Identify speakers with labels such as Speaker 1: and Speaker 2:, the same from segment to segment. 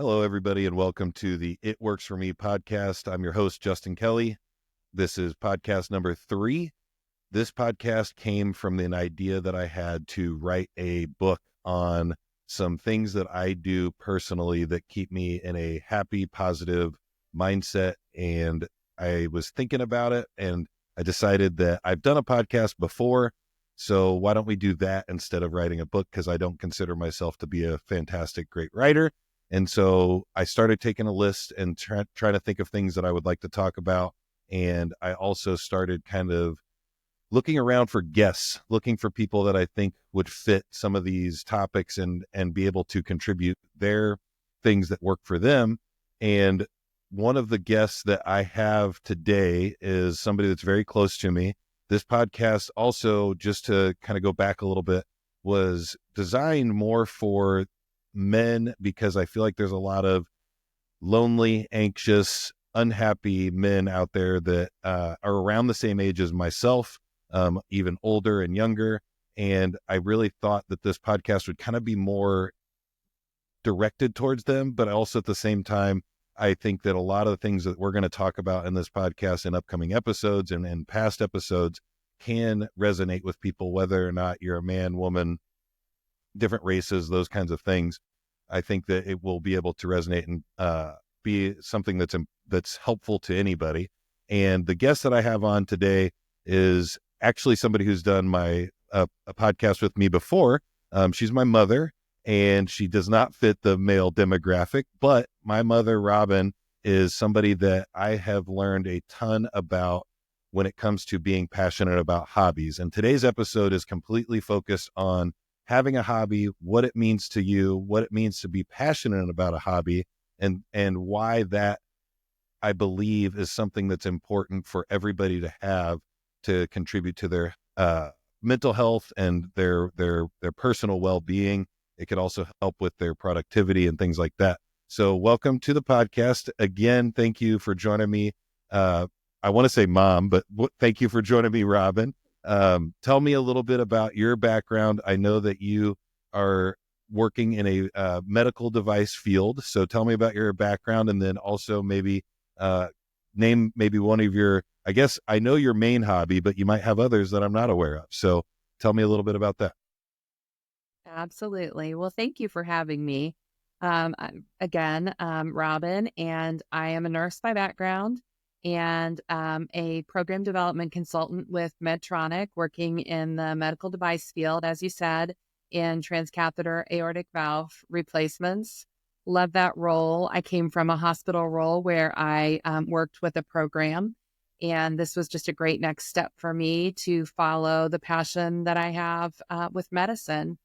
Speaker 1: Hello, everybody, and welcome to the It Works For Me podcast. I'm your host, Justin Kelly. This is podcast number 3. This podcast came from an idea that I had to write a book on some things that I do personally that keep me in a happy, positive mindset. And I was thinking about it, and I decided that I've done a podcast before, so why don't we do that instead of writing a book? Because I don't consider myself to be a fantastic, great writer. And so I started taking a list and trying to think of things that I would like to talk about. And I also started kind of looking around for guests, looking for people that I think would fit some of these topics and be able to contribute their things that work for them. And one of the guests that I have today is somebody that's very close to me. This podcast also, just to kind of go back a little bit, was designed more for men because I feel like there's a lot of lonely, anxious, unhappy men out there that are around the same age as myself, even older and younger. And I really thought that this podcast would kind of be more directed towards them, but also at the same time, I think that a lot of the things that we're going to talk about in this podcast in upcoming episodes and past episodes can resonate with people, whether or not you're a man, woman, different races, those kinds of things. I think that it will be able to resonate and be something that's helpful to anybody. And the guest that I have on today is actually somebody who's done a podcast with me before. She's my mother, and she does not fit the male demographic, but my mother, Robin, is somebody that I have learned a ton about when it comes to being passionate about hobbies. And today's episode is completely focused on having a hobby, what it means to you, what it means to be passionate about a hobby, and why that, I believe, is something that's important for everybody to have to contribute to their mental health and their personal well-being. It could also help with their productivity and things like that. So welcome to the podcast. Again, thank you for joining me. I want to say mom, but thank you for joining me, Robin. Tell me a little bit about your background. I know that you are working in a medical device field. So tell me about your background, and then also maybe name maybe one of your, I guess I know your main hobby, but you might have others that I'm not aware of. So tell me a little bit about that.
Speaker 2: Absolutely. Well, thank you for having me. I'm Robin, and I am a nurse by background and a program development consultant with Medtronic, working in the medical device field, as you said, in transcatheter aortic valve replacements. Love that role. I came from a hospital role where I worked with a program, and this was just a great next step for me to follow the passion that I have with medicine.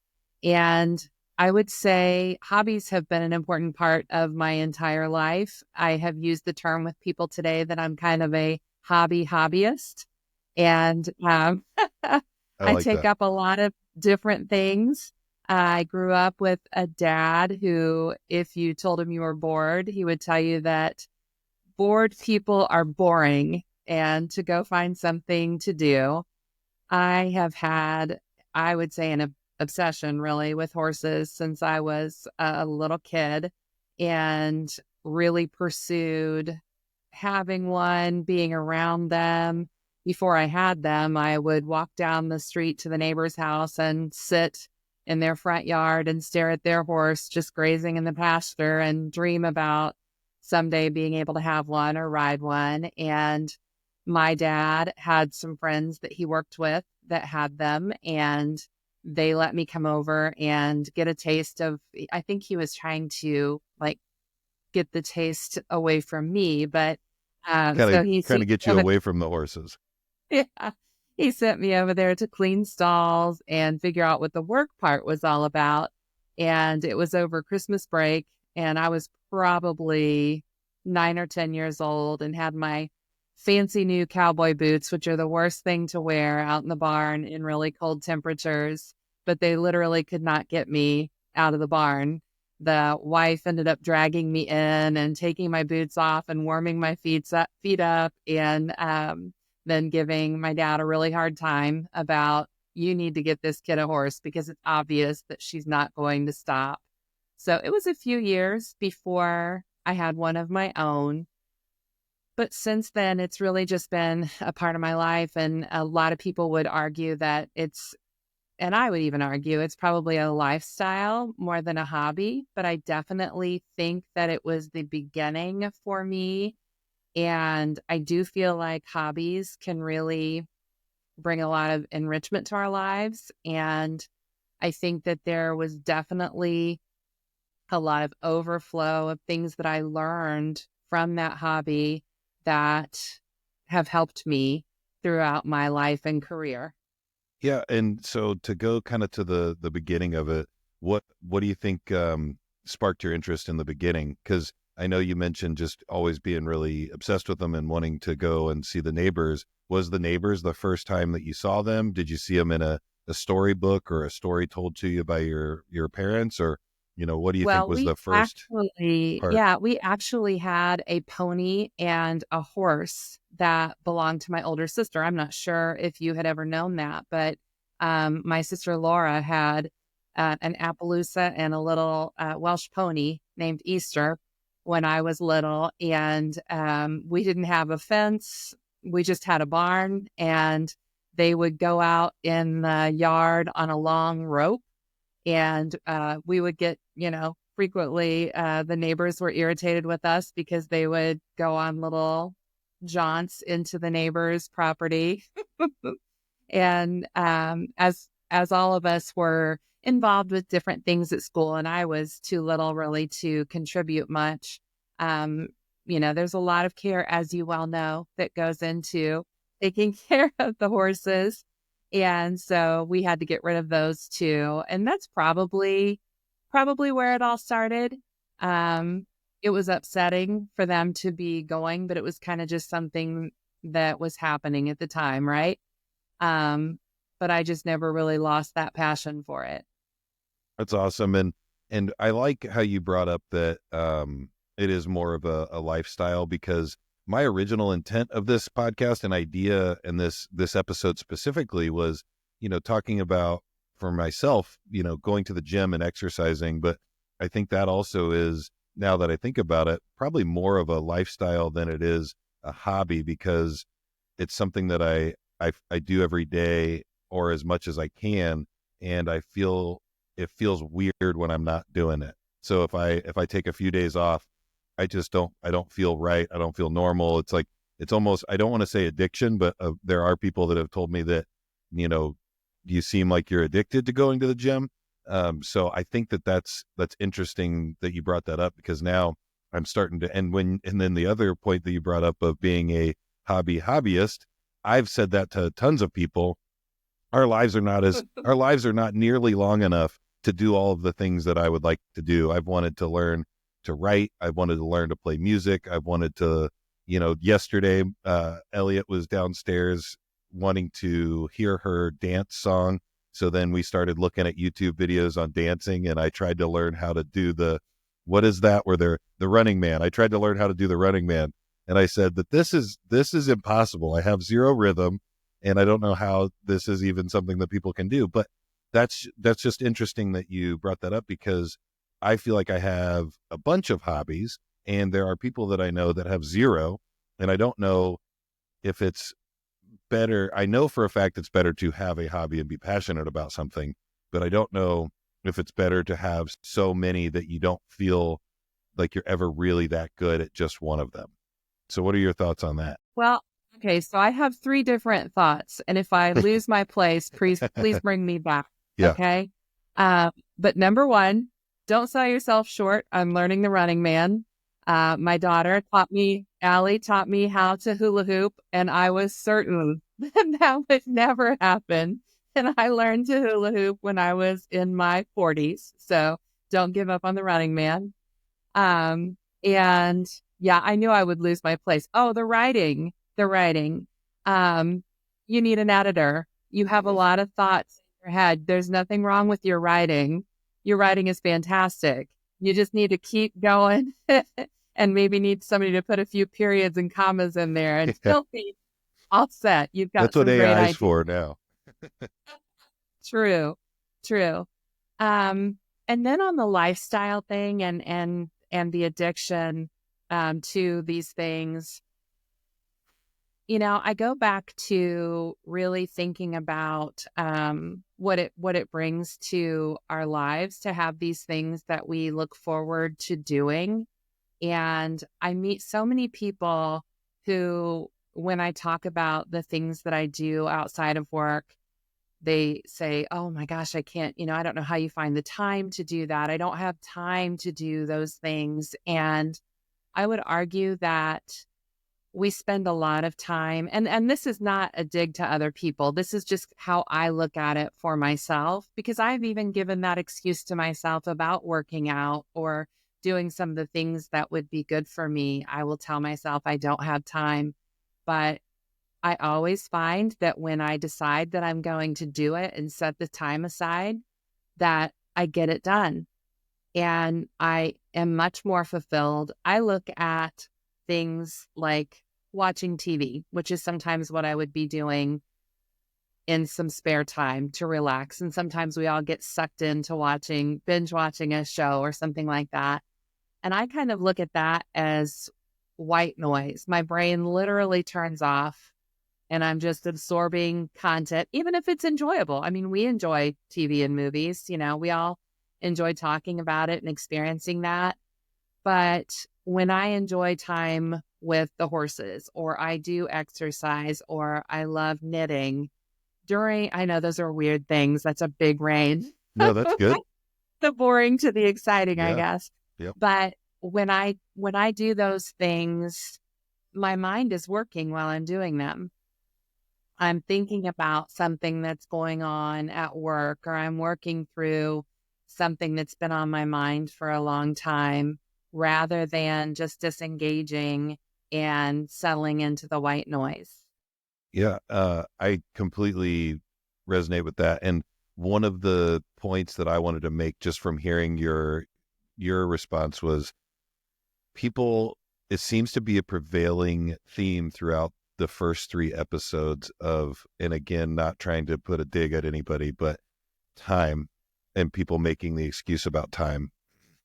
Speaker 2: And I would say hobbies have been an important part of my entire life. I have used the term with people today that I'm kind of a hobbyist. And
Speaker 1: I
Speaker 2: I
Speaker 1: like
Speaker 2: take
Speaker 1: that.
Speaker 2: up a lot of different things. I grew up with a dad who, if you told him you were bored, he would tell you that bored people are boring and to go find something to do. I have had, I would say, an obsession really with horses since I was a little kid, and really pursued having one, being around them. Before I had them, I would walk down the street to the neighbor's house and sit in their front yard and stare at their horse just grazing in the pasture and dream about someday being able to have one or ride one. And my dad had some friends that he worked with that had them, and they let me come over and get a taste of, I think he was trying to like get the taste away from me, but so he
Speaker 1: Kind
Speaker 2: sent
Speaker 1: of get
Speaker 2: me
Speaker 1: you
Speaker 2: over,
Speaker 1: away from the horses.
Speaker 2: yeah, he sent me over there to clean stalls and figure out what the work part was all about. And it was over Christmas break, and I was probably 9 or 10 years old and had my fancy new cowboy boots, which are the worst thing to wear out in the barn in really cold temperatures, but they literally could not get me out of the barn. The wife ended up dragging me in and taking my boots off and warming my feet up, and then giving my dad a really hard time about, you need to get this kid a horse because it's obvious that she's not going to stop. So it was a few years before I had one of my own. But since then, it's really just been a part of my life. And a lot of people would argue that and I would even argue it's probably a lifestyle more than a hobby. But I definitely think that it was the beginning for me. And I do feel like hobbies can really bring a lot of enrichment to our lives. And I think that there was definitely a lot of overflow of things that I learned from that hobby that have helped me throughout my life and career.
Speaker 1: Yeah, and so to go kind of to the beginning of it, what do you think sparked your interest in the beginning? Because I know you mentioned just always being really obsessed with them and wanting to go and see the neighbors. Was the neighbors the first time that you saw them? Did you see them in a storybook or a story told to you by your parents? Or, what do you think
Speaker 2: Well,
Speaker 1: was the first part?
Speaker 2: we actually had a pony and a horse that belonged to my older sister. I'm not sure if you had ever known that, but my sister Laura had an Appaloosa and a little Welsh pony named Easter when I was little. And we didn't have a fence. We just had a barn, and they would go out in the yard on a long rope, and we would get, frequently the neighbors were irritated with us because they would go on little jaunts into the neighbor's property. And as all of us were involved with different things at school, and I was too little really to contribute much, um, there's a lot of care, as you well know, that goes into taking care of the horses. And so we had to get rid of those too. And that's probably where it all started. Um, it was upsetting for them to be going, but it was kind of just something that was happening at the time, right? But I just never really lost that passion for it.
Speaker 1: That's awesome. And I like how you brought up that it is more of a lifestyle, because my original intent of this podcast and idea and this episode specifically was, talking about, for myself, going to the gym and exercising. But I think that also is, now that I think about it, probably more of a lifestyle than it is a hobby, because it's something that I do every day, or as much as I can. And it feels weird when I'm not doing it. So if I take a few days off, I don't feel right. I don't feel normal. It's like, it's almost, I don't want to say addiction, but there are people that have told me that, you seem like you're addicted to going to the gym. So I think that's interesting that you brought that up, because now I'm starting to, and then the other point that you brought up of being a hobbyist, I've said that to tons of people. Our lives are not nearly long enough to do all of the things that I would like to do. I've wanted to learn to write. I've wanted to learn to play music. I've wanted to, yesterday, Elliot was downstairs wanting to hear her dance song. So then we started looking at YouTube videos on dancing, and I tried to learn how to do what is that where they're the Running Man. I tried to learn how to do the Running Man. And I said that this is impossible. I have zero rhythm, and I don't know how this is even something that people can do. But that's just interesting that you brought that up, because I feel like I have a bunch of hobbies, and there are people that I know that have zero, and I don't know if it's better. I know for a fact it's better to have a hobby and be passionate about something, but I don't know if it's better to have so many that you don't feel like you're ever really that good at just one of them. So what are your thoughts on that?
Speaker 2: Well, okay, so I have three different thoughts, and if I lose my place, please bring me back.
Speaker 1: Yeah.
Speaker 2: Okay. But number one, don't sell yourself short. I'm learning the Running Man. My daughter Allie taught me how to hula hoop, and I was certain that would never happen. And I learned to hula hoop when I was in my 40s. So don't give up on the Running Man. And yeah, I knew I would lose my place. Oh, the writing. Um, you need an editor. You have a lot of thoughts in your head. There's nothing wrong with your writing. Your writing is fantastic. You just need to keep going and maybe need somebody to put a few periods and commas in there, and
Speaker 1: Yeah.
Speaker 2: still be all set. You've got
Speaker 1: That's what
Speaker 2: some great
Speaker 1: AI is
Speaker 2: ideas.
Speaker 1: for now.
Speaker 2: True. True. Um, And then on the lifestyle thing and the addiction to these things, I go back to really thinking about what it brings to our lives to have these things that we look forward to doing. And I meet so many people who, when I talk about the things that I do outside of work, they say, "Oh my gosh, I can't, I don't know how you find the time to do that. I don't have time to do those things." And I would argue that we spend a lot of time, and this is not a dig to other people. This is just how I look at it for myself, because I've even given that excuse to myself about working out or doing some of the things that would be good for me. I will tell myself I don't have time, but I always find that when I decide that I'm going to do it and set the time aside, that I get it done and I am much more fulfilled. I look at things like watching TV, which is sometimes what I would be doing in some spare time to relax. And sometimes we all get sucked into binge watching a show or something like that. And I kind of look at that as white noise. My brain literally turns off and I'm just absorbing content, even if it's enjoyable. I mean, we enjoy TV and movies, we all enjoy talking about it and experiencing that. But when I enjoy time with the horses, or I do exercise, or I love knitting I know those are weird things. That's a big range.
Speaker 1: No, that's good.
Speaker 2: The boring to the exciting, I guess.
Speaker 1: Yep.
Speaker 2: But when I do those things, my mind is working while I'm doing them. I'm thinking about something that's going on at work, or I'm working through something that's been on my mind for a long time, rather than just disengaging and settling into the white noise.
Speaker 1: Yeah, I completely resonate with that. And one of the points that I wanted to make just from hearing your response was it seems to be a prevailing theme throughout the first 3 episodes and again, not trying to put a dig at anybody, but time and people making the excuse about time.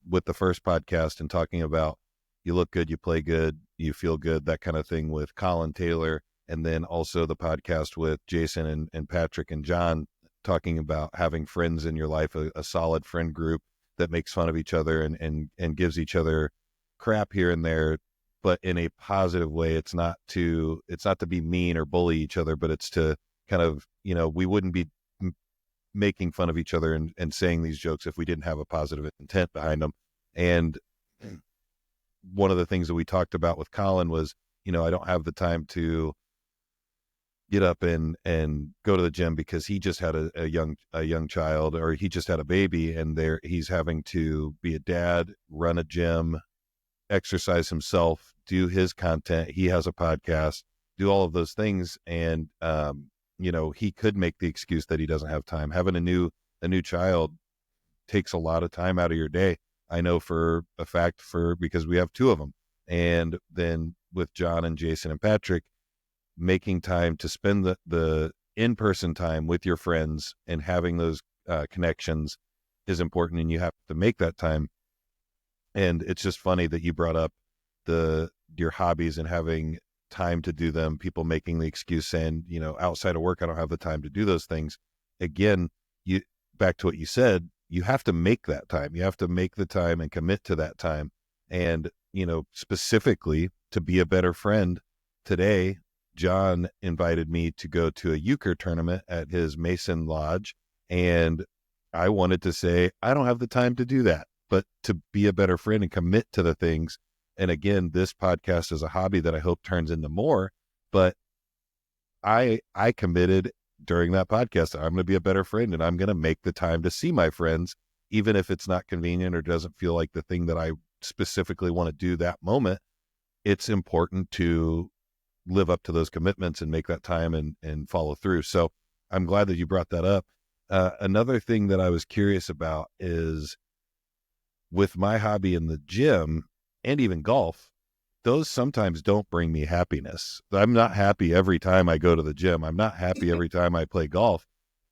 Speaker 1: With the first podcast and talking about you look good, you play good, you feel good, that kind of thing with Colin Taylor. And then also the podcast with Jason and Patrick and John talking about having friends in your life, a solid friend group that makes fun of each other and gives each other crap here and there, but in a positive way. It's not to be mean or bully each other, but it's to kind of, we wouldn't be making fun of each other and saying these jokes if we didn't have a positive intent behind them. And one of the things that we talked about with Colin was, I don't have the time to get up and go to the gym because he just had a young child, or he just had a baby, and he's having to be a dad, run a gym, exercise himself, do his content. He has a podcast, do all of those things. And, he could make the excuse that he doesn't have time. Having a new child takes a lot of time out of your day. I know for a fact because we have 2 of them. And then with John and Jason and Patrick, making time to spend the in-person time with your friends and having those connections is important, and you have to make that time. And it's just funny that you brought up your hobbies and having time to do them, people making the excuse saying, outside of work, I don't have the time to do those things. Again, back to what you said, you have to make that time. You have to make the time and commit to that time. And, specifically to be a better friend today, John invited me to go to a euchre tournament at his Mason Lodge. And I wanted to say, I don't have the time to do that, but to be a better friend and commit to the things. And again, this podcast is a hobby that I hope turns into more, but I committed during that podcast, I'm going to be a better friend and I'm going to make the time to see my friends, even if it's not convenient or doesn't feel like the thing that I specifically want to do that moment. It's important to live up to those commitments and make that time and follow through. So I'm glad that you brought that up. Another thing that I was curious about is with my hobby in the gym and even golf, those sometimes don't bring me happiness. I'm not happy every time I go to the gym. I'm not happy every time I play golf,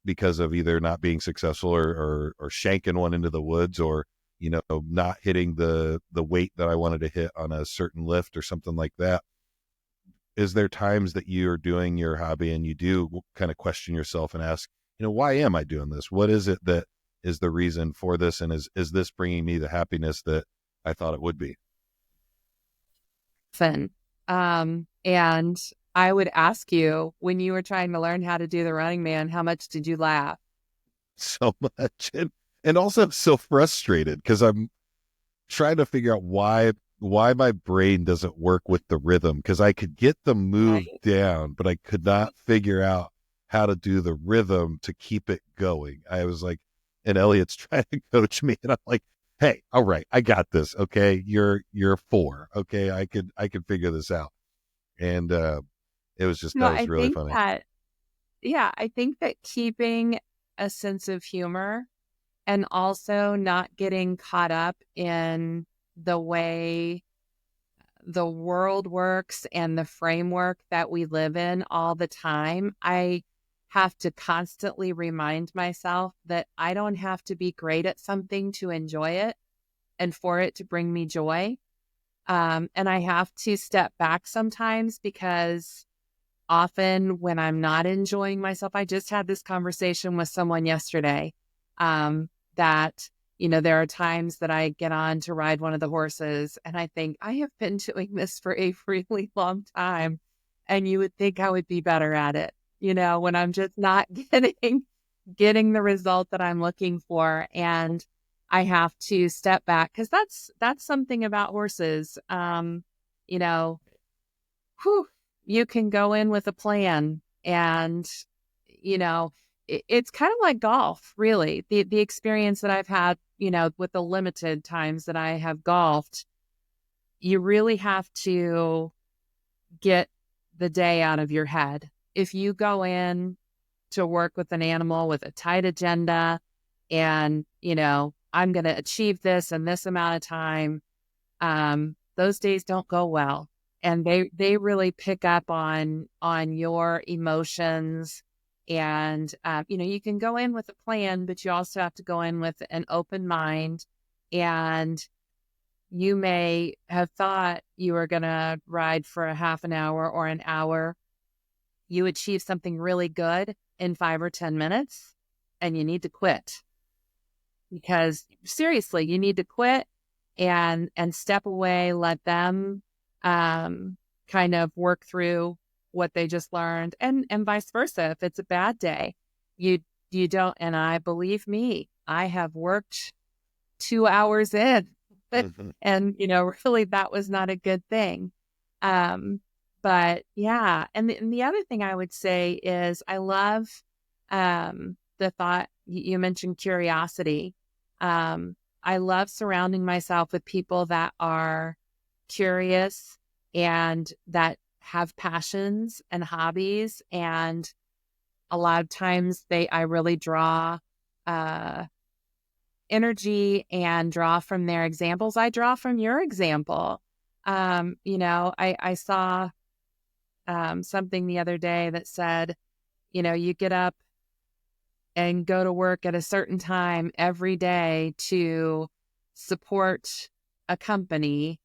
Speaker 1: because of either not being successful or shanking one into the woods, or, not hitting the weight that I wanted to hit on a certain lift or something like that. Is there times that you're doing your hobby and you do kind of question yourself and ask, why am I doing this? What is it that is the reason for this? And is this bringing me the happiness that I thought it would be?
Speaker 2: Fun. And I would ask you, when you were trying to learn how to do the Running Man, how much did you laugh?
Speaker 1: So much. And also so frustrated because I'm trying to figure out why my brain doesn't work with the rhythm, because I could get the move
Speaker 2: Right.
Speaker 1: down, but I could not figure out how to do the rhythm to keep it going. I was like, and Elliot's trying to coach me, and I'm like, hey, all right, I got this. Okay, you're 4. Okay, I could figure this out. And it was just,
Speaker 2: No,
Speaker 1: that was
Speaker 2: I
Speaker 1: really
Speaker 2: think
Speaker 1: funny.
Speaker 2: that, yeah, I think that keeping a sense of humor and also not getting caught up in the way the world works and the framework that we live in all the time, I have to constantly remind myself that I don't have to be great at something to enjoy it and for it to bring me joy. And I have to step back sometimes, because often when I'm not enjoying myself, I just had this conversation with someone yesterday, that, there are times that I get on to ride one of the horses and I think I have been doing this for a really long time. And you would think I would be better at it, when I'm just not getting the result that I'm looking for. And I have to step back, because that's something about horses. You know, whew, you can go in with a plan, and it's kind of like golf, really. The experience that I've had, with the limited times that I have golfed, you really have to get the day out of your head. If you go in to work with an animal with a tight agenda and, I'm going to achieve this in this amount of time, those days don't go well. And they really pick up on your emotions. And, you can go in with a plan, but you also have to go in with an open mind. And you may have thought you were going to ride for a half an hour or an hour. You achieve something really good in 5 or 10 minutes, and you need to quit, because seriously, you need to quit and step away, let them kind of work through what they just learned, and vice versa. If it's a bad day, you don't. And I, believe me, I have worked 2 hours in,
Speaker 1: Mhm.
Speaker 2: and really that was not a good thing. But yeah, and the other thing I would say is I love the thought you mentioned, curiosity. I love surrounding myself with people that are curious and that have passions and hobbies. And a lot of times I really draw uh, energy and draw from their examples. I draw from your example. I saw something the other day that said, you get up and go to work at a certain time every day to support a company,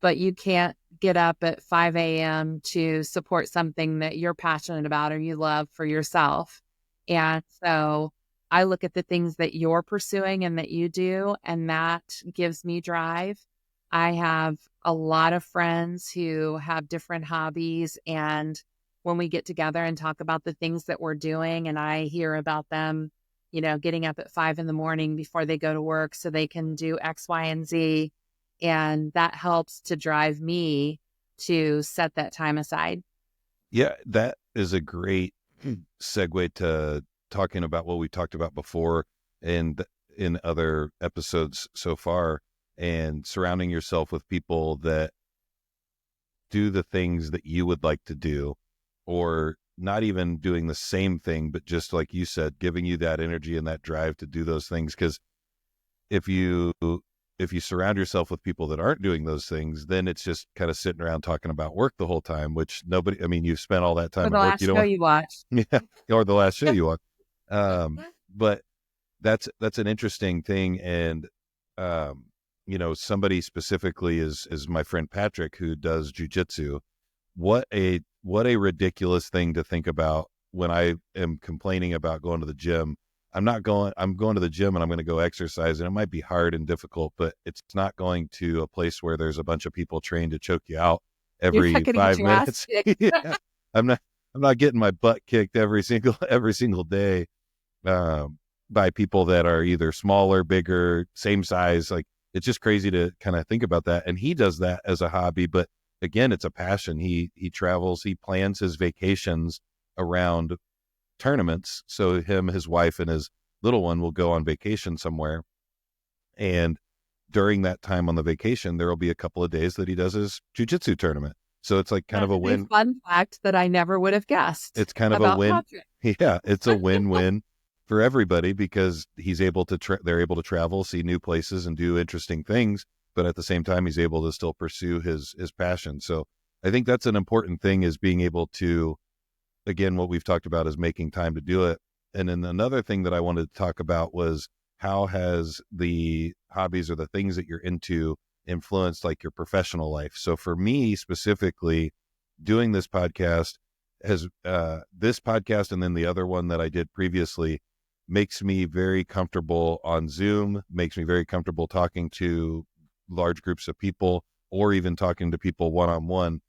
Speaker 2: but you can't get up at 5 a.m. to support something that you're passionate about or you love for yourself. And so I look at the things that you're pursuing and that you do, and that gives me drive. I have a lot of friends who have different hobbies, and when we get together and talk about the things that we're doing, and I hear about them, getting up at 5 in the morning before they go to work so they can do X, Y, and Z. And that helps to drive me to set that time aside.
Speaker 1: Yeah, that is a great segue to talking about what we talked about before and in other episodes so far, and surrounding yourself with people that do the things that you would like to do, or not even doing the same thing, but just like you said, giving you that energy and that drive to do those things. Because if you surround yourself with people that aren't doing those things, then it's just kind of sitting around talking about work the whole time, which nobody, I mean, you've spent all that
Speaker 2: Or
Speaker 1: time
Speaker 2: the
Speaker 1: at work.
Speaker 2: last show you watched.
Speaker 1: Yeah, or the last show you watch. But that's an interesting thing. And, somebody specifically is my friend Patrick, who does jujitsu. What a ridiculous thing to think about when I am complaining about going to the gym. I'm going to the gym and I'm going to go exercise, and it might be hard and difficult, but it's not going to a place where there's a bunch of people trained to choke you out
Speaker 2: You're not
Speaker 1: every
Speaker 2: going to get
Speaker 1: five
Speaker 2: your ass
Speaker 1: minutes.
Speaker 2: kicked.
Speaker 1: Yeah. I'm not getting my butt kicked every single day, by people that are either smaller, bigger, same size. Like, it's just crazy to kind of think about that. And he does that as a hobby, but again, it's a passion. He travels, he plans his vacations around tournaments. So him, his wife, and his little one will go on vacation somewhere. And during that time on the vacation, there will be a couple of days that he does his jujitsu tournament. So it's like kind
Speaker 2: That
Speaker 1: of a
Speaker 2: is a
Speaker 1: win.
Speaker 2: fun fact that I never would have guessed
Speaker 1: It's kind of a
Speaker 2: about
Speaker 1: win.
Speaker 2: Patrick.
Speaker 1: Yeah, it's a win-win for everybody, because he's able to they're able to travel, see new places, and do interesting things, but at the same time he's able to still pursue his passion. So I think that's an important thing, is being able to, again, what we've talked about is making time to do it. And then another thing that I wanted to talk about was, how has the hobbies or the things that you're into influenced like your professional life? So for me specifically, doing this podcast has this podcast, and then the other one that I did previously, makes me very comfortable on Zoom, makes me very comfortable talking to large groups of people, or even talking to people one-on-one,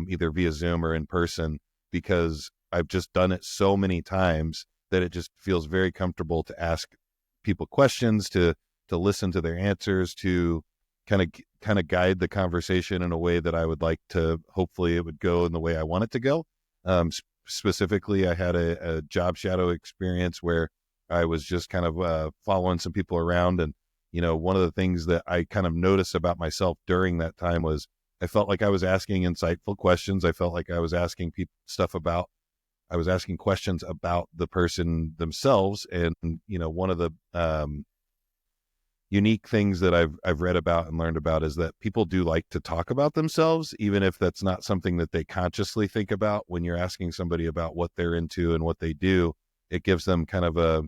Speaker 1: either via Zoom or in person, because I've just done it so many times that it just feels very comfortable to ask people questions, to listen to their answers, to kind of guide the conversation in a way that I would like to, hopefully it would go in the way I want it to go. Specifically, I had a job shadow experience where I was just kind of following some people around. And, one of the things that I kind of noticed about myself during that time was, I felt like I was asking insightful questions. I felt like I was asking people I was asking questions about the person themselves. And, one of the unique things that I've read about and learned about is that people do like to talk about themselves, even if that's not something that they consciously think about. When you're asking somebody about what they're into and what they do, it gives them kind of a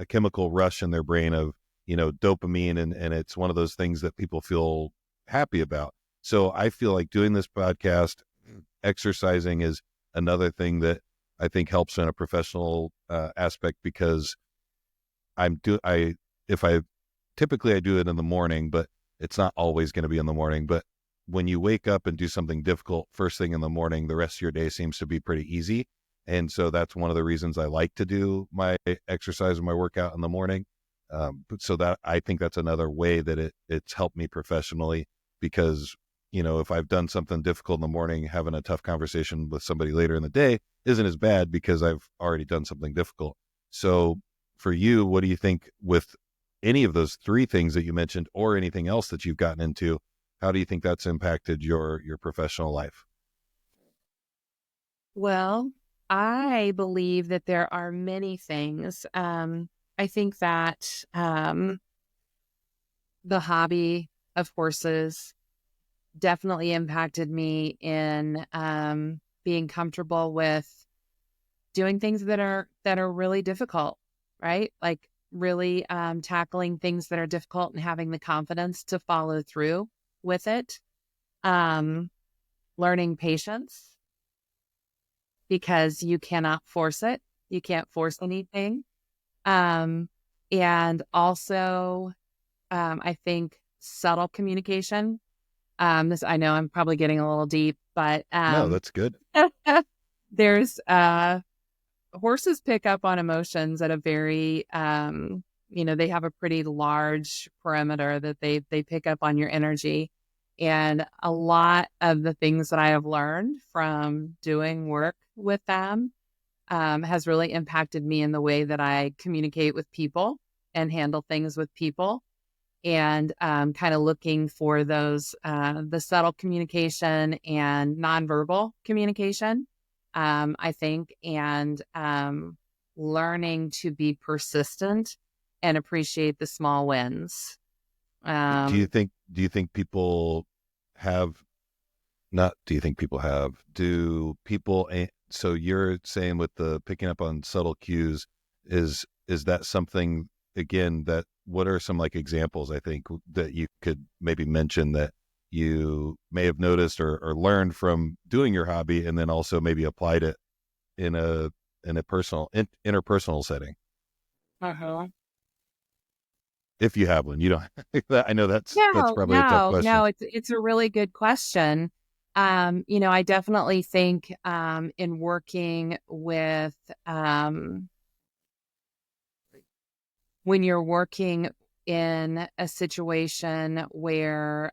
Speaker 1: chemical rush in their brain of, dopamine. And it's one of those things that people feel happy about. So I feel like doing this podcast, exercising, is another thing that I think helps in a professional aspect, because if I typically I do it in the morning, but it's not always going to be in the morning. But when you wake up and do something difficult first thing in the morning, the rest of your day seems to be pretty easy. And so that's one of the reasons I like to do my exercise and my workout in the morning. So that, I think that's another way that it's helped me professionally, because, if I've done something difficult in the morning, having a tough conversation with somebody later in the day isn't as bad, because I've already done something difficult. So for you, what do you think with any of those three things that you mentioned, or anything else that you've gotten into? How do you think that's impacted your professional life?
Speaker 2: Well, I believe that there are many things. I think that the hobby of horses definitely impacted me in being comfortable with doing things that are really difficult, right? Like really tackling things that are difficult and having the confidence to follow through with it. Um, Learning patience, because you cannot force it. You can't force anything. And also, I think subtle communication. This, I know I'm probably getting a little deep, but
Speaker 1: No, that's good.
Speaker 2: there's horses pick up on emotions at a very they have a pretty large perimeter that they pick up on your energy. And a lot of the things that I have learned from doing work with them has really impacted me in the way that I communicate with people and handle things with people, and kind of looking for those the subtle communication and nonverbal communication, I think, and learning to be persistent and appreciate the small wins.
Speaker 1: Do you think people have not do you think people have do people so you're saying with the picking up on subtle cues, Is that something, again, that what are some like examples, I think, that you could maybe mention that you may have noticed or learned from doing your hobby, and then also maybe applied it in a personal interpersonal setting,
Speaker 2: Uh-huh.
Speaker 1: if you have one? You don't. I know that's
Speaker 2: No,
Speaker 1: probably a tough
Speaker 2: no,
Speaker 1: question.
Speaker 2: no, it's a really good question. I definitely think in working with when you're working in a situation where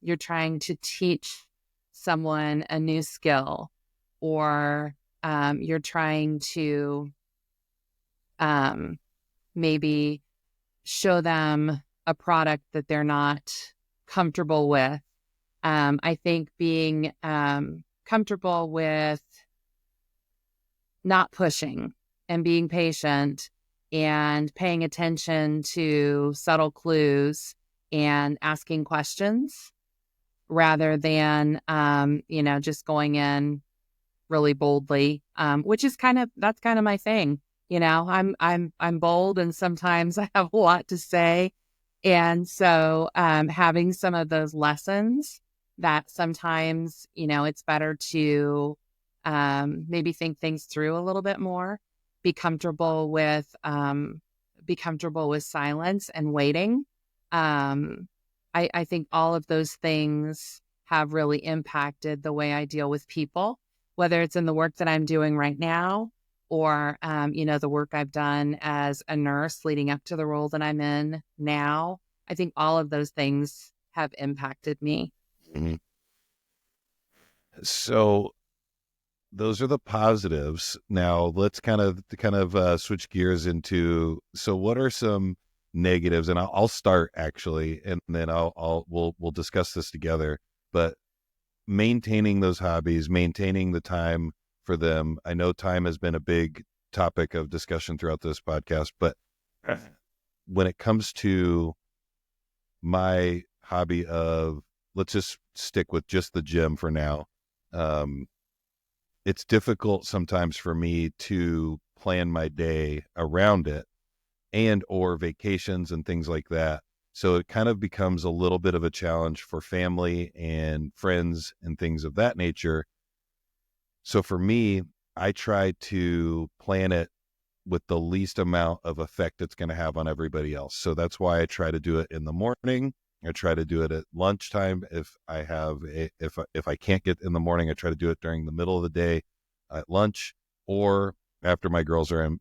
Speaker 2: you're trying to teach someone a new skill, or you're trying to um, maybe show them a product that they're not comfortable with. I think being comfortable with not pushing and being patient and paying attention to subtle clues and asking questions rather than, just going in really boldly, which is that's kind of my thing. I'm bold, and sometimes I have a lot to say. And so having some of those lessons that sometimes, it's better to maybe think things through a little bit more, be comfortable with silence and waiting. I think all of those things have really impacted the way I deal with people, whether it's in the work that I'm doing right now, or, the work I've done as a nurse leading up to the role that I'm in now. I think all of those things have impacted me.
Speaker 1: Mhm. So those are the positives. Now let's kind of switch gears into, so what are some negatives? And I'll start actually, and then we'll discuss this together. But maintaining those hobbies, maintaining the time for them. I know time has been a big topic of discussion throughout this podcast, but when it comes to my hobby of, let's just stick with just the gym for now. Um, it's difficult sometimes for me to plan my day around it, and or vacations and things like that. So it kind of becomes a little bit of a challenge for family and friends and things of that nature. So for me, I try to plan it with the least amount of effect it's going to have on everybody else. So that's why I try to do it in the morning. I try to do it at lunchtime. If I can't get in the morning, I try to do it during the middle of the day at lunch, or after my girls are in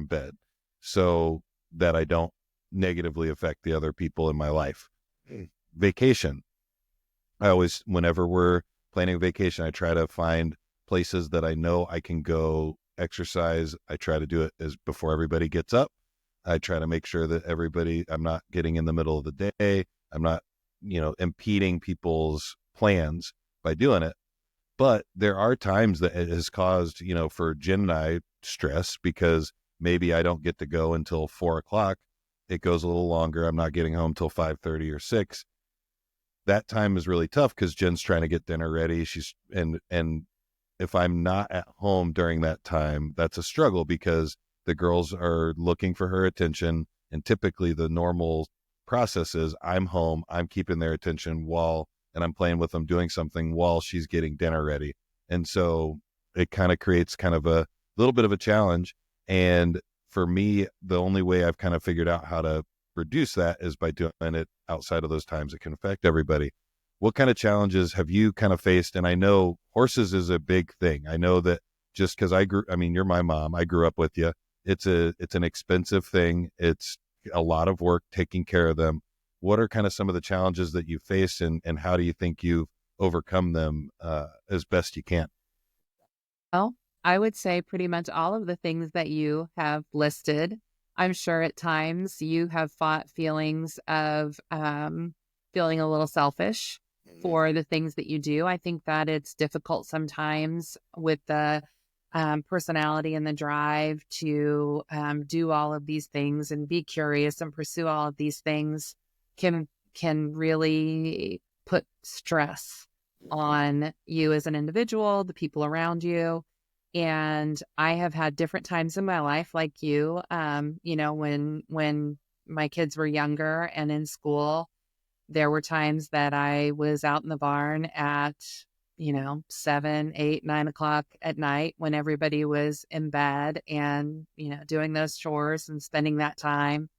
Speaker 1: bed, so that I don't negatively affect the other people in my life. Vacation. Whenever we're planning a vacation, I try to find places that I know I can go exercise. I try to do it as before everybody gets up. I try to make sure that I'm not getting in the middle of the day. I'm not, impeding people's plans by doing it. But there are times that it has caused, for Jen and I, stress, because maybe I don't get to go until 4 o'clock. It goes a little longer. I'm not getting home till 5:30 or 6. That time is really tough because Jen's trying to get dinner ready. And if I'm not at home during that time, that's a struggle because the girls are looking for her attention. And typically the normal process is I'm home, I'm keeping their attention and I'm playing with them, doing something while she's getting dinner ready. And so it kind of creates kind of a little bit of a challenge. And for me, the only way I've kind of figured out how to reduce that is by doing it outside of those times. It can affect everybody. What kind of challenges have you kind of faced? And I know horses is a big thing. I know that just because you're my mom, I grew up with you. It's an expensive thing. It's a lot of work taking care of them. What are kind of some of the challenges that you face, and how do you think you've overcome them as best you can?
Speaker 2: Well, I would say pretty much all of the things that you have listed. I'm sure at times you have fought feelings of feeling a little selfish for the things that you do. I think that it's difficult sometimes with the personality and the drive to do all of these things and be curious and pursue all of these things can really put stress on you as an individual, the people around you. And I have had different times in my life, like you, when my kids were younger and in school, there were times that I was out in the barn at, 7, 8, 9 o'clock at night when everybody was in bed and, doing those chores and spending that time,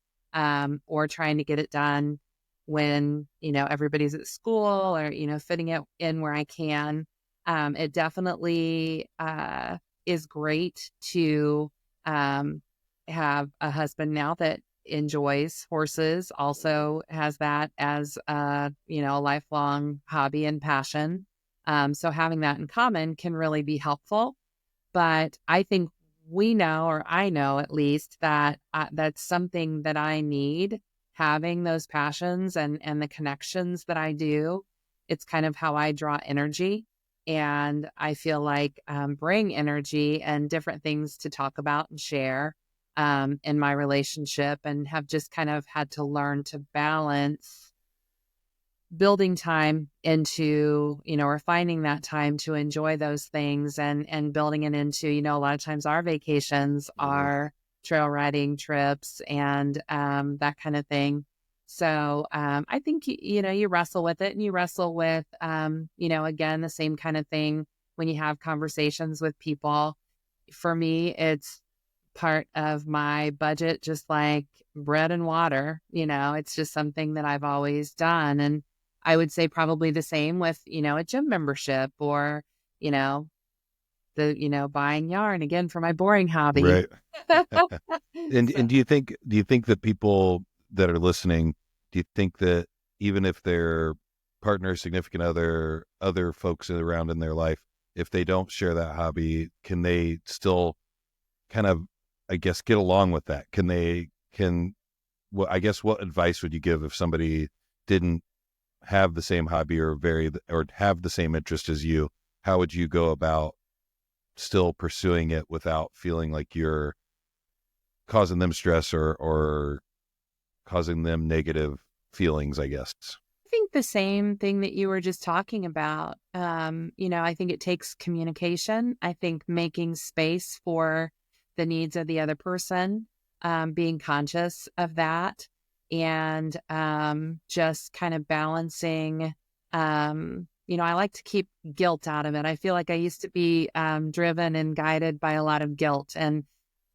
Speaker 2: or trying to get it done when, everybody's at school or, fitting it in where I can. It definitely is great to have a husband now that enjoys horses, also has that as a lifelong hobby and passion. So having that in common can really be helpful. But I think we know, or I know at least, that that's something that I need, having those passions and the connections that I do. It's kind of how I draw energy. And I feel like bring energy and different things to talk about and share in my relationship, and have just kind of had to learn to balance building time into, or finding that time to enjoy those things, and building it into, a lot of times our vacations are trail riding trips and that kind of thing. So I think, you wrestle with it, and you wrestle with, again, the same kind of thing when you have conversations with people. For me, it's part of my budget, just like bread and water. It's just something that I've always done. And I would say probably the same with, a gym membership, or, buying yarn again for my boring hobby.
Speaker 1: Right. And do you think that people that are listening, do you think that even if their partner, significant other folks around in their life, if they don't share that hobby, can they still kind of, I guess, get along with that? Well, I guess, what advice would you give if somebody didn't have the same hobby, or have the same interest as you? How would you go about still pursuing it without feeling like you're causing them stress, or causing them negative feelings, I guess?
Speaker 2: I think the same thing that you were just talking about. I think it takes communication. I think making space for the needs of the other person, being conscious of that, and just kind of balancing. I like to keep guilt out of it. I feel like I used to be driven and guided by a lot of guilt, and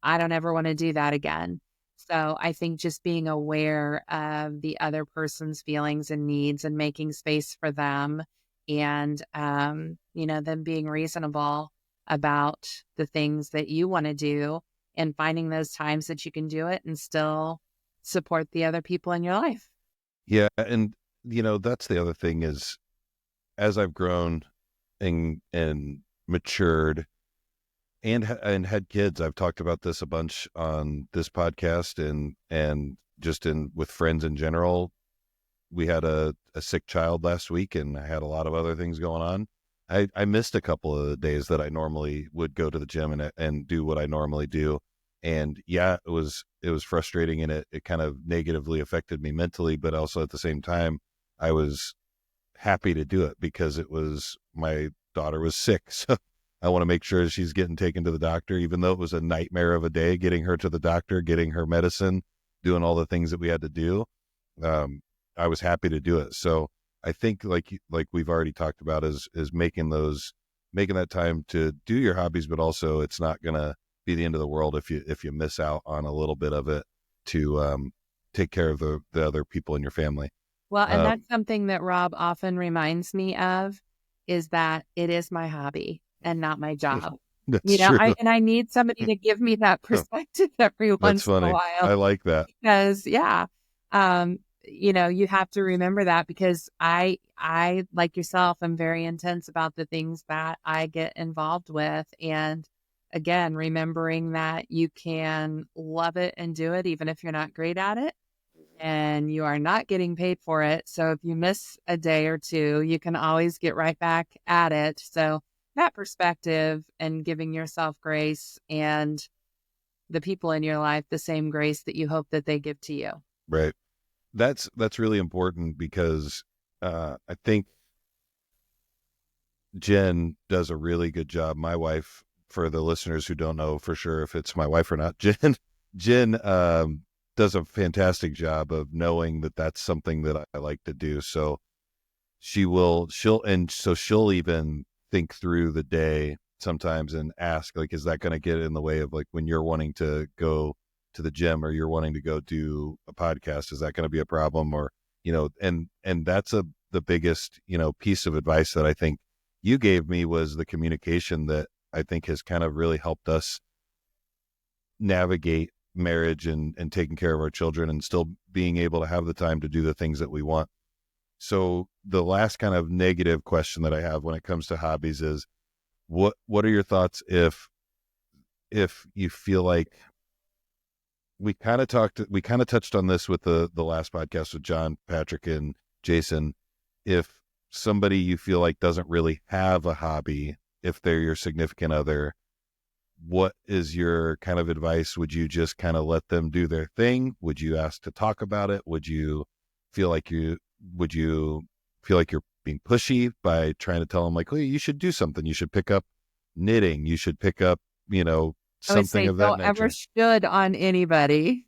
Speaker 2: I don't ever want to do that again. So I think just being aware of the other person's feelings and needs, and making space for them, and, them being reasonable about the things that you want to do, and finding those times that you can do it and still support the other people in your life.
Speaker 1: Yeah. And, that's the other thing is, as I've grown and matured and had kids, I've talked about this a bunch on this podcast, and just with friends in general. We had a sick child last week, and I had a lot of other things going on. I missed a couple of the days that I normally would go to the gym and do what I normally do. And yeah, it was frustrating, and it kind of negatively affected me mentally, but also at the same time, I was happy to do it because my daughter was sick. So I want to make sure she's getting taken to the doctor, even though it was a nightmare of a day, getting her to the doctor, getting her medicine, doing all the things that we had to do. I was happy to do it. So I think, like we've already talked about, is making that time to do your hobbies, but also it's not going to be the end of the world if you miss out on a little bit of it to take care of the other people in your family.
Speaker 2: Well, and that's something that Rob often reminds me of, is that it is my hobby and not my job.
Speaker 1: That's true.
Speaker 2: I need somebody to give me that perspective every
Speaker 1: That's
Speaker 2: once in
Speaker 1: funny.
Speaker 2: a while.
Speaker 1: I like that.
Speaker 2: Because, yeah, you have to remember that, because I, like yourself, am very intense about the things that I get involved with. And again, remembering that you can love it and do it, even if you're not great at it, and you are not getting paid for it. So if you miss a day or two, you can always get right back at it. So that perspective, and giving yourself grace, and the people in your life the same grace that you hope that they give to you.
Speaker 1: Right. That's really important, because I think Jen does a really good job. My wife for the listeners who don't know for sure if it's my wife or not, Jen does a fantastic job of knowing that that's something that I like to do. So she'll even think through the day sometimes and ask, like, is that going to get in the way of, like, when you're wanting to go to the gym or you're wanting to go do a podcast, is that going to be a problem? Or, and that's the biggest, piece of advice that I think you gave me was the communication that I think has kind of really helped us navigate marriage and taking care of our children and still being able to have the time to do the things that we want. So the last kind of negative question that I have when it comes to hobbies is, what are your thoughts if you feel like we kind of touched on this with the last podcast with John, Patrick, and Jason. If somebody you feel like doesn't really have a hobby, if they're your significant other, what is your kind of advice? Would you just kind of let them do their thing? Would you ask to talk about it? Would you feel like you're being pushy by trying to tell them, like, oh, you should do something. You should pick up knitting. You should pick up,
Speaker 2: I would say
Speaker 1: something of that
Speaker 2: don't ever
Speaker 1: nature.
Speaker 2: should on anybody.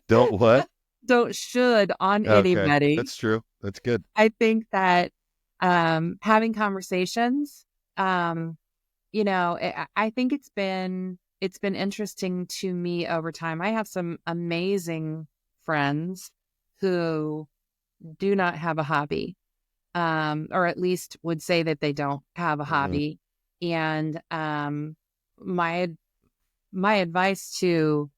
Speaker 1: Don't what?
Speaker 2: Don't should on
Speaker 1: Okay,
Speaker 2: anybody.
Speaker 1: that's true. That's good.
Speaker 2: I think that having conversations, I think it's been interesting to me over time. I have some amazing friends who do not have a hobby, or at least would say that they don't have a
Speaker 1: Mm-hmm.
Speaker 2: hobby. And my advice to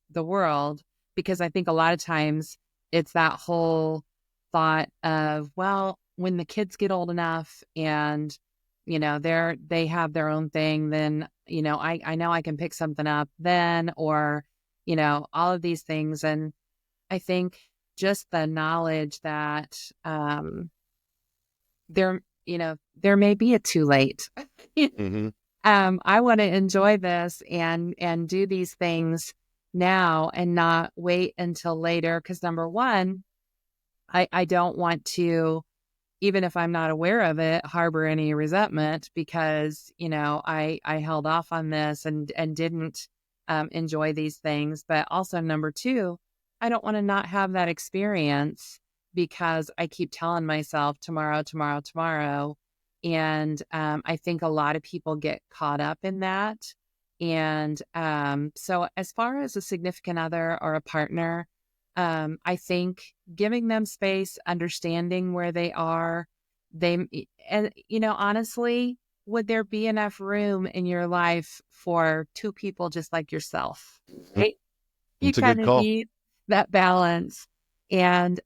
Speaker 2: the world, because I think a lot of times it's that whole thought of, well, when the kids get old enough and they have their own thing, then I know I can pick something up then, or all of these things. And I think just the knowledge that there may be a too late.
Speaker 1: Mm-hmm.
Speaker 2: I want to enjoy this and do these things now and not wait until later. Because number one, I don't want to, even if I'm not aware of it, harbor any resentment because, I held off on this and didn't enjoy these things. But also number two, I don't want to not have that experience because I keep telling myself tomorrow, tomorrow, tomorrow. And I think a lot of people get caught up in that. And so as far as a significant other or a partner, I think giving them space, understanding where they are, honestly, would there be enough room in your life for two people just like yourself? Right? You
Speaker 1: It's a good
Speaker 2: kind of
Speaker 1: call.
Speaker 2: need that balance and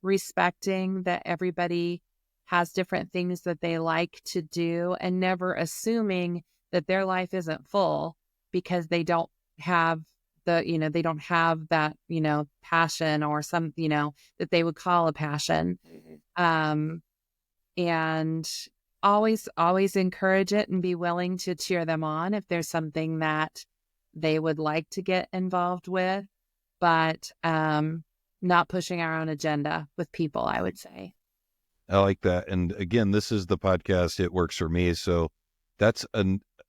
Speaker 2: respecting that everybody has different things that they like to do and never assuming that their life isn't full because they don't have they don't have that, passion or some, that they would call a passion. Um, and always encourage it and be willing to cheer them on if there's something that they would like to get involved with, but not pushing our own agenda with people, I would say.
Speaker 1: I like that. And again, this is the podcast. It works for me. So that's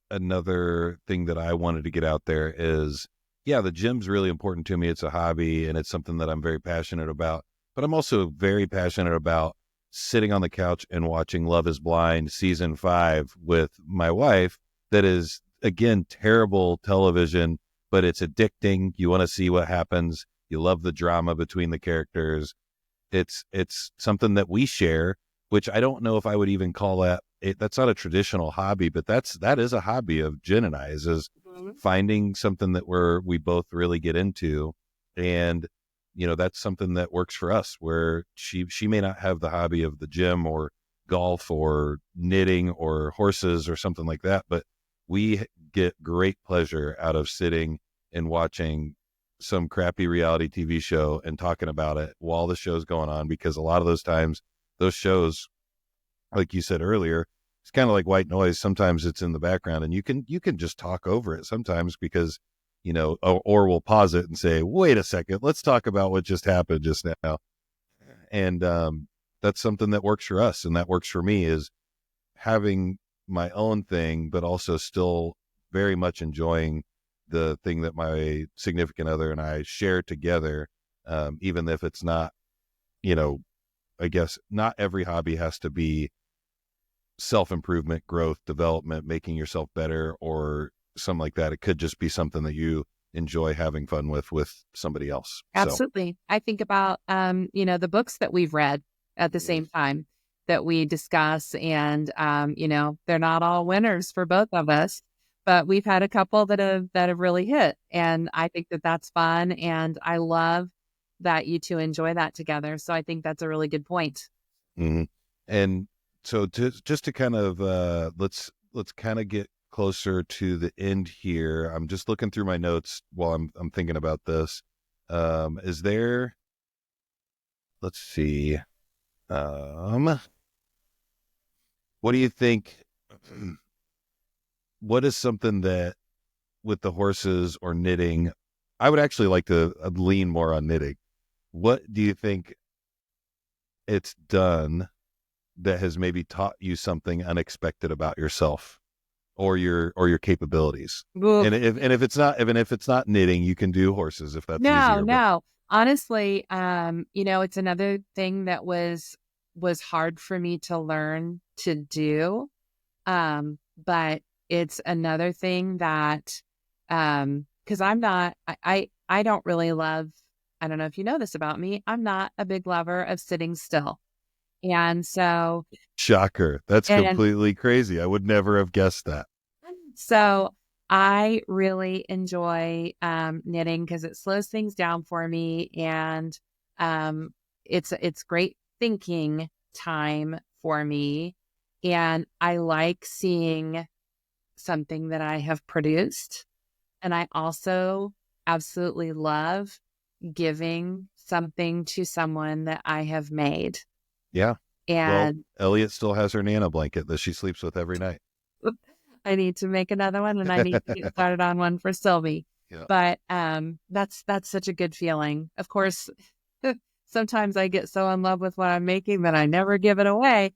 Speaker 1: another thing that I wanted to get out there is, yeah, the gym's really important to me. It's a hobby and it's something that I'm very passionate about, but I'm also very passionate about sitting on the couch and watching Love is Blind season 5 with my wife. That is, again, terrible television, but it's addicting. You want to see what happens. You love the drama between the characters. It's something that we share, which I don't know if I would even call that that's not a traditional hobby, but that is a hobby of Jen and I is
Speaker 2: Mhm.
Speaker 1: finding something that we both really get into. And, that's something that works for us where she may not have the hobby of the gym or golf or knitting or horses or something like that, but we get great pleasure out of sitting and watching some crappy reality TV show and talking about it while the show's going on, because a lot of those times those shows, like you said earlier, it's kind of like white noise. Sometimes it's in the background and you can just talk over it sometimes because, or we'll pause it and say, wait a second, let's talk about what just happened just now. And that's something that works for us and that works for me is having my own thing, but also still very much enjoying the thing that my significant other and I share together. Even if it's not, I guess not every hobby has to be self-improvement, growth, development, making yourself better or something like that. It could just be something that you enjoy having fun with somebody else.
Speaker 2: Absolutely. I think about, the books that we've read at the same time that we discuss, and, they're not all winners for both of us, but we've had a couple that have really hit. And I think that that's fun. And I love that you two enjoy that together. So I think that's a really good point.
Speaker 1: Mm-hmm. And so just to kind of, let's kind of get closer to the end here. I'm just looking through my notes while I'm thinking about this. Is there, let's see, what do you think? What is something that with the horses or knitting, I would actually like to lean more on knitting. What do you think it's done that has maybe taught you something unexpected about yourself or your capabilities?
Speaker 2: Oof.
Speaker 1: And if it's not, even if it's not knitting, you can do horses if that's easier.
Speaker 2: No. Honestly, it's another thing that was hard for me to learn to do. But it's another thing that, because I don't really love, I don't know if you know this about me, I'm not a big lover of sitting still. And so,
Speaker 1: Shocker. That's
Speaker 2: and
Speaker 1: completely crazy. I would never have guessed that.
Speaker 2: so I really enjoy knitting because it slows things down for me, and it's great thinking time for me, and I like seeing something that I have produced, and I also absolutely love giving something to someone that I have made.
Speaker 1: Yeah. Well,
Speaker 2: And
Speaker 1: Elliot still has her Nana blanket that she sleeps with every night.
Speaker 2: I need to make another one, and I need to get started on one for Sylvie.
Speaker 1: Yeah.
Speaker 2: But that's such a good feeling. Of course, sometimes I get so in love with what I'm making that I never give it away.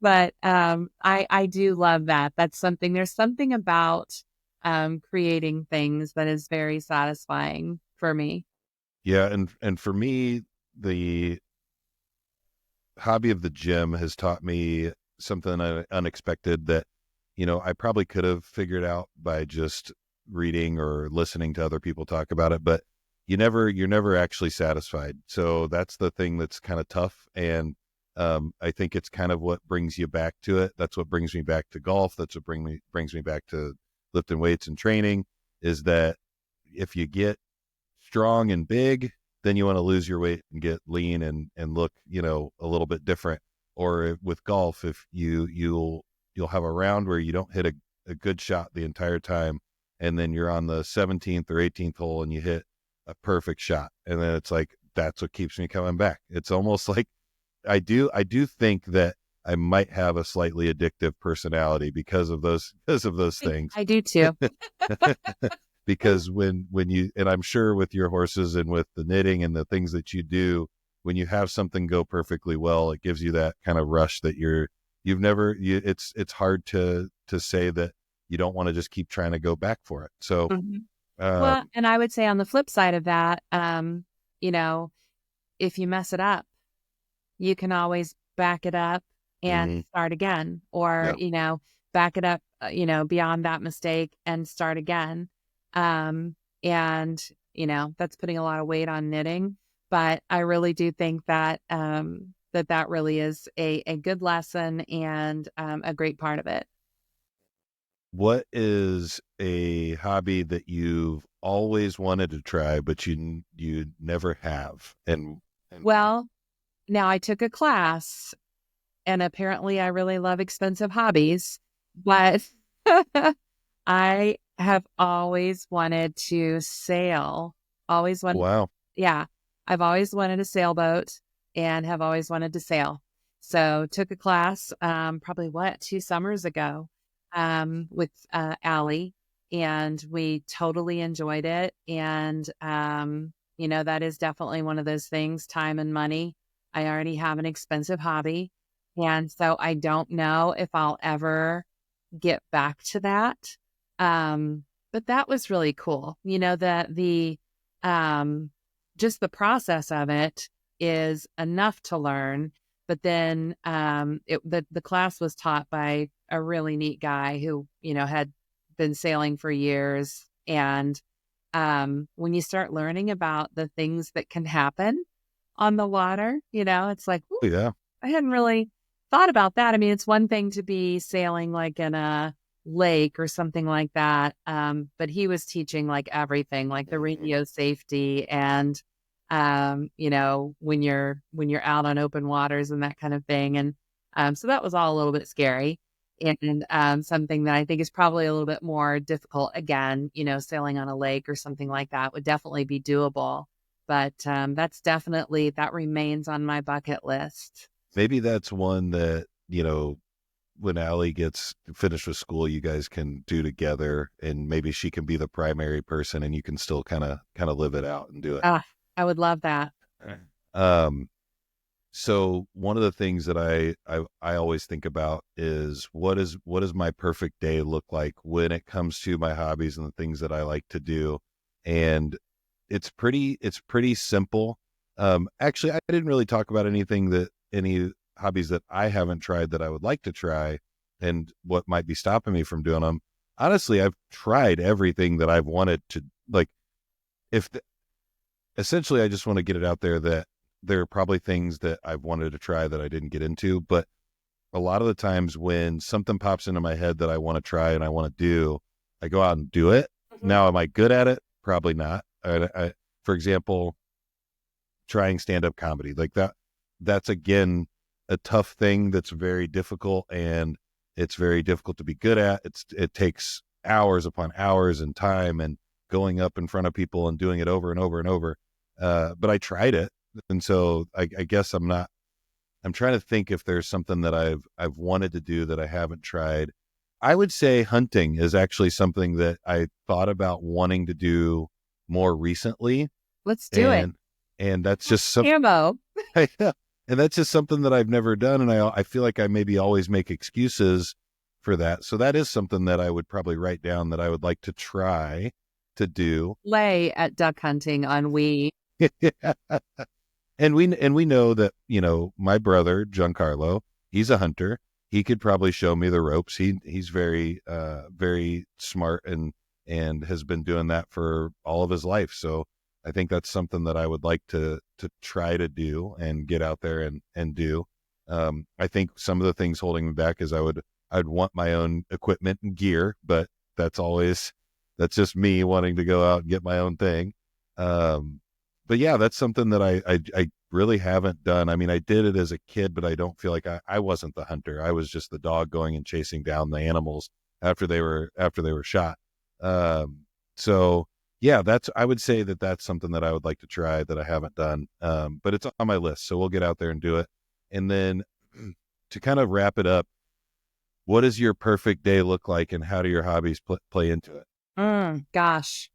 Speaker 2: but I do love that. That's something. There's something about creating things that is very satisfying for me.
Speaker 1: Yeah, and for me, the hobby of the gym has taught me something unexpected that, I probably could have figured out by just reading or listening to other people talk about it, but you're never actually satisfied. So that's the thing that's kind of tough. And I think it's kind of what brings you back to it. That's what brings me back to golf. That's what brings me back to lifting weights and training, is that if you get strong and big, then you want to lose your weight and get lean and look, a little bit different. Or with golf, if you'll have a round where you don't hit a good shot the entire time, and then you're on the 17th or 18th hole and you hit a perfect shot, and then it's like that's what keeps me coming back. It's almost like I do think that I might have a slightly addictive personality because of those things.
Speaker 2: I do too.
Speaker 1: Because when you, and I'm sure with your horses and with the knitting and the things that you do, when you have something go perfectly well, it gives you that kind of rush that it's hard to say that you don't want to just keep trying to go back for it. So,
Speaker 2: Mhm. Well, and I would say on the flip side of that, if you mess it up, you can always back it up and start again, or, back it up, beyond that mistake and start again. And, that's putting a lot of weight on knitting, but I really do think that, that really is a good lesson and, a great part of it.
Speaker 1: what is a hobby that you've always wanted to try, but you never have? And
Speaker 2: Well, now I took a class, and apparently I really love expensive hobbies, but I have always wanted to sail. Always wanted,
Speaker 1: wow,
Speaker 2: yeah, I've always wanted a sailboat and have always wanted to sail. So took a class, probably 2 summers ago, with Allie, and we totally enjoyed it. And that is definitely one of those things, time and money. I already have an expensive hobby, And so I don't know if I'll ever get back to that. But that was really cool. That um, just the process of it is enough to learn. But then the class was taught by a really neat guy who, had been sailing for years. And when you start learning about the things that can happen on the water, it's like,
Speaker 1: Oh, yeah.
Speaker 2: I hadn't really thought about that. I mean, it's one thing to be sailing like in a lake or something like that. But he was teaching like everything, like the radio safety and, when you're out on open waters and that kind of thing. And so that was all a little bit scary and something that I think is probably a little bit more difficult. Again, sailing on a lake or something like that would definitely be doable. But that remains on my bucket list.
Speaker 1: Maybe that's one that, when Allie gets finished with school, you guys can do together, and maybe she can be the primary person and you can still kind of live it out and do it.
Speaker 2: I would love that.
Speaker 1: So one of the things that I always think about is what does my perfect day look like when it comes to my hobbies and the things that I like to do? And it's pretty simple. Actually, I didn't really talk about any hobbies that I haven't tried that I would like to try and what might be stopping me from doing them. Honestly, I've tried everything that I've wanted to, like, essentially, I just want to get it out there that there are probably things that I've wanted to try that I didn't get into, but a lot of the times when something pops into my head that I want to try and I want to do, I go out and do it. Mm-hmm. Now, am I good at it? Probably not. For example, trying stand-up comedy, like that's again a tough thing that's very difficult, and it's very difficult to be good at. It takes hours upon hours and time and going up in front of people and doing it over and over and over. But I tried it. And so I guess I'm trying to think if there's something that I've wanted to do that I haven't tried. I would say hunting is actually something that I thought about wanting to do more recently.
Speaker 2: Let's do it.
Speaker 1: And that's just something.
Speaker 2: Ammo.
Speaker 1: Yeah. And that's just something that I've never done. And I feel like I maybe always make excuses for that. So that is something that I would probably write down that I would like to try to do.
Speaker 2: Lay at duck hunting on we.
Speaker 1: And we know that, my brother, Giancarlo, he's a hunter. He could probably show me the ropes. He's very, very smart and has been doing that for all of his life. So I think that's something that I would like to try to do and get out there and do. I think some of the things holding me back is I'd want my own equipment and gear, but that's just me wanting to go out and get my own thing. But yeah, that's something that I really haven't done. I mean, I did it as a kid, but I don't feel like I wasn't the hunter. I was just the dog going and chasing down the animals after they were shot. So yeah, I would say that that's something that I would like to try that I haven't done. But it's on my list, so we'll get out there and do it. And then to kind of wrap it up, what does your perfect day look like, and how do your hobbies play into it?
Speaker 2: Gosh.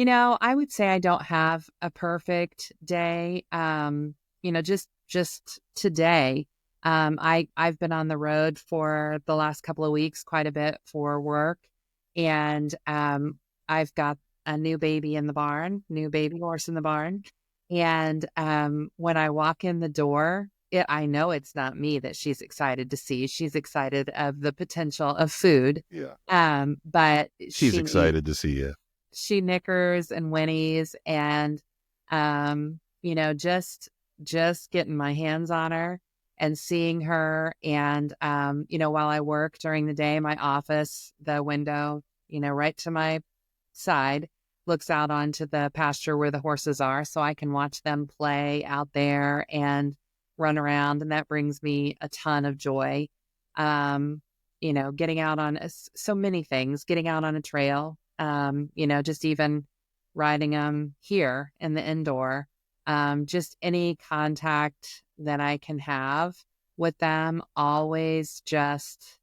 Speaker 2: I would say I don't have a perfect day. Just today, I've been on the road for the last couple of weeks, quite a bit for work. And, I've got a new baby horse in the barn. And, when I walk in the door, I know it's not me that she's excited to see. She's excited of the potential of food.
Speaker 1: Yeah.
Speaker 2: But
Speaker 1: she's excited to see you.
Speaker 2: She nickers and whinnies and, just getting my hands on her and seeing her. And, while I work during the day, my office, the window, right to my side looks out onto the pasture where the horses are. So I can watch them play out there and run around. And that brings me a ton of joy. Getting out on so many things, getting out on a trail, just even riding them here in the indoor, just any contact that I can have with them always just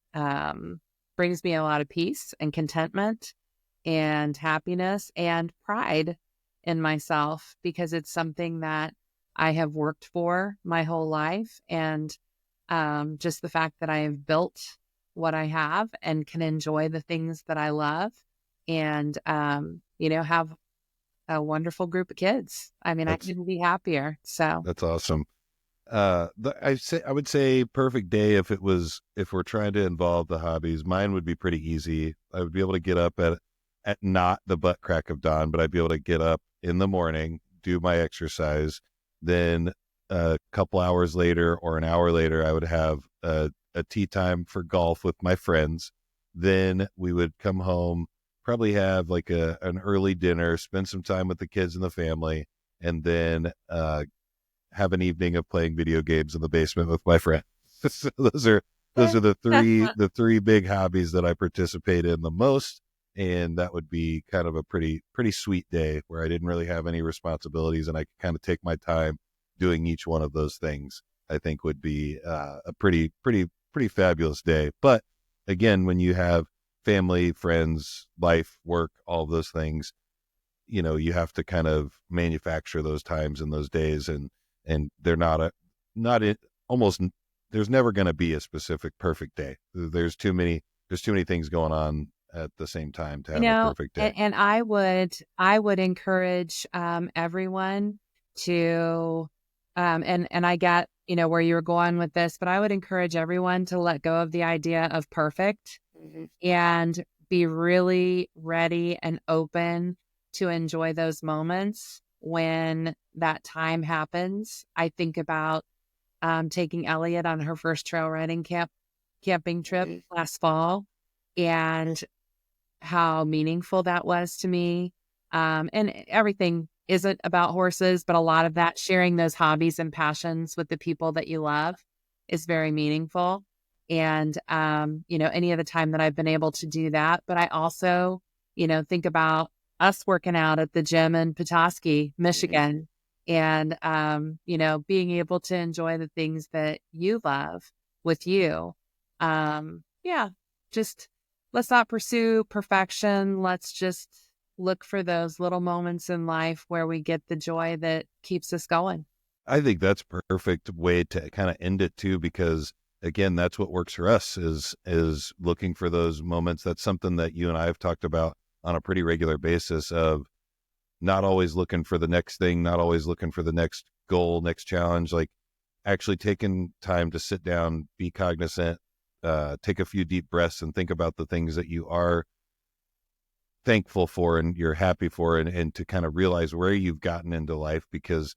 Speaker 2: brings me a lot of peace and contentment and happiness and pride in myself, because it's something that I have worked for my whole life. And Just the fact that I have built what I have and can enjoy the things that I love and, have a wonderful group of kids. I mean, I
Speaker 1: That's
Speaker 2: couldn't be happier. So,
Speaker 1: that's awesome. I would say perfect day if we're trying to involve the hobbies, mine would be pretty easy. I would be able to get up at not the butt crack of dawn, but I'd be able to get up in the morning, do my exercise, then a couple hours later or an hour later, I would have a tea time for golf with my friends. Then we would come home, probably have like an early dinner, spend some time with the kids and the family, and then have an evening of playing video games in the basement with my friend. So those are the three big hobbies that I participate in the most. And that would be kind of a pretty sweet day where I didn't really have any responsibilities and I could kind of take my time doing each one of those things. I think would be a pretty fabulous day. But again, when you have family, friends, life, work, all of those things, you have to kind of manufacture those times and those days, and they're almost, there's never going to be a specific perfect day. There's too many things going on at the same time to have a perfect day.
Speaker 2: and I would encourage everyone to, and I get, where you're going with this, but I would encourage everyone to let go of the idea of perfect and be really ready and open to enjoy those moments when that time happens. I think about taking Elliot on her first trail riding camping trip last fall and how meaningful that was to me. And everything isn't about horses, but a lot of that, sharing those hobbies and passions with the people that you love, is very meaningful. And, any of the time that I've been able to do that. But I also, think about us working out at the gym in Petoskey, Michigan, and, being able to enjoy the things that you love with you. Just let's not pursue perfection. Let's just look for those little moments in life where we get the joy that keeps us going.
Speaker 1: I think that's a perfect way to kind of end it too, because again, that's what works for us is looking for those moments. That's something that you and I have talked about on a pretty regular basis, of not always looking for the next thing, not always looking for the next goal, next challenge, like actually taking time to sit down, be cognizant, take a few deep breaths and think about the things that you are thankful for and you're happy for, and to kind of realize where you've gotten into life. Because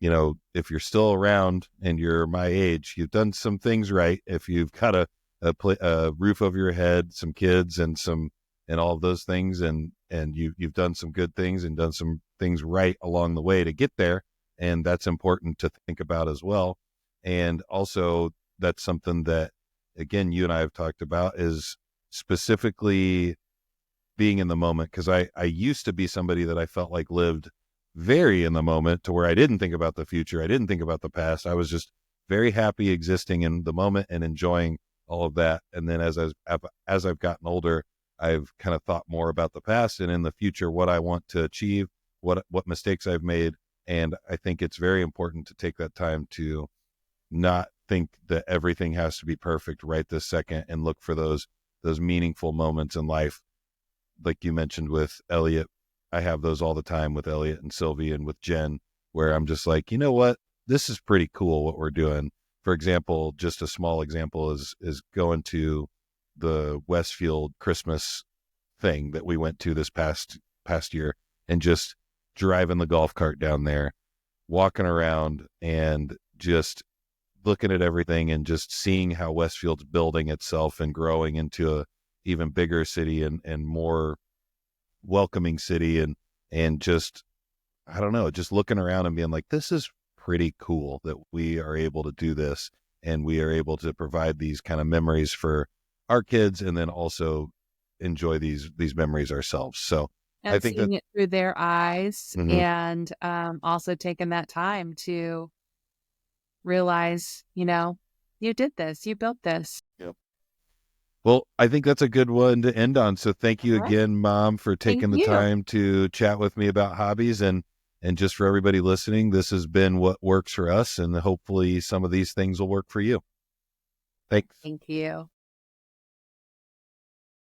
Speaker 1: if you're still around and you're my age, you've done some things right. If you've got a roof over your head, some kids, and all of those things, and you've done some good things and done some things right along the way to get there, and that's important to think about as well. And also, that's something that, again, you and I have talked about, is specifically being in the moment. Because I used to be somebody that I felt like lived very in the moment, to where I didn't think about the future. I didn't think about the past. I was just very happy existing in the moment and enjoying all of that. And then as I've gotten older, I've kind of thought more about the past and in the future, what I want to achieve, what mistakes I've made. And I think it's very important to take that time to not think that everything has to be perfect right this second, and look for those meaningful moments in life. Like you mentioned with Elliot, I have those all the time with Elliot and Sylvie and with Jen, where I'm just like, you know what, this is pretty cool what we're doing. For example, just a small example is going to the Westfield Christmas thing that we went to this past year, and just driving the golf cart down there, walking around and just looking at everything and just seeing how Westfield's building itself and growing into a even bigger city and more welcoming city, and just, I don't know, just looking around and being like, this is pretty cool that we are able to do this, and we are able to provide these kind of memories for our kids, and then also enjoy these memories ourselves. So
Speaker 2: And
Speaker 1: I think
Speaker 2: seeing
Speaker 1: that
Speaker 2: it through their eyes, and also taking that time to realize, you did this, you built this.
Speaker 1: Yep. Well, I think that's a good one to end on. So thank you
Speaker 2: All right.
Speaker 1: again, Mom, for taking the
Speaker 2: you.
Speaker 1: time to chat with me about hobbies. And just for everybody listening, this has been what works for us, and hopefully some of these things will work for you. Thanks.
Speaker 2: Thank you.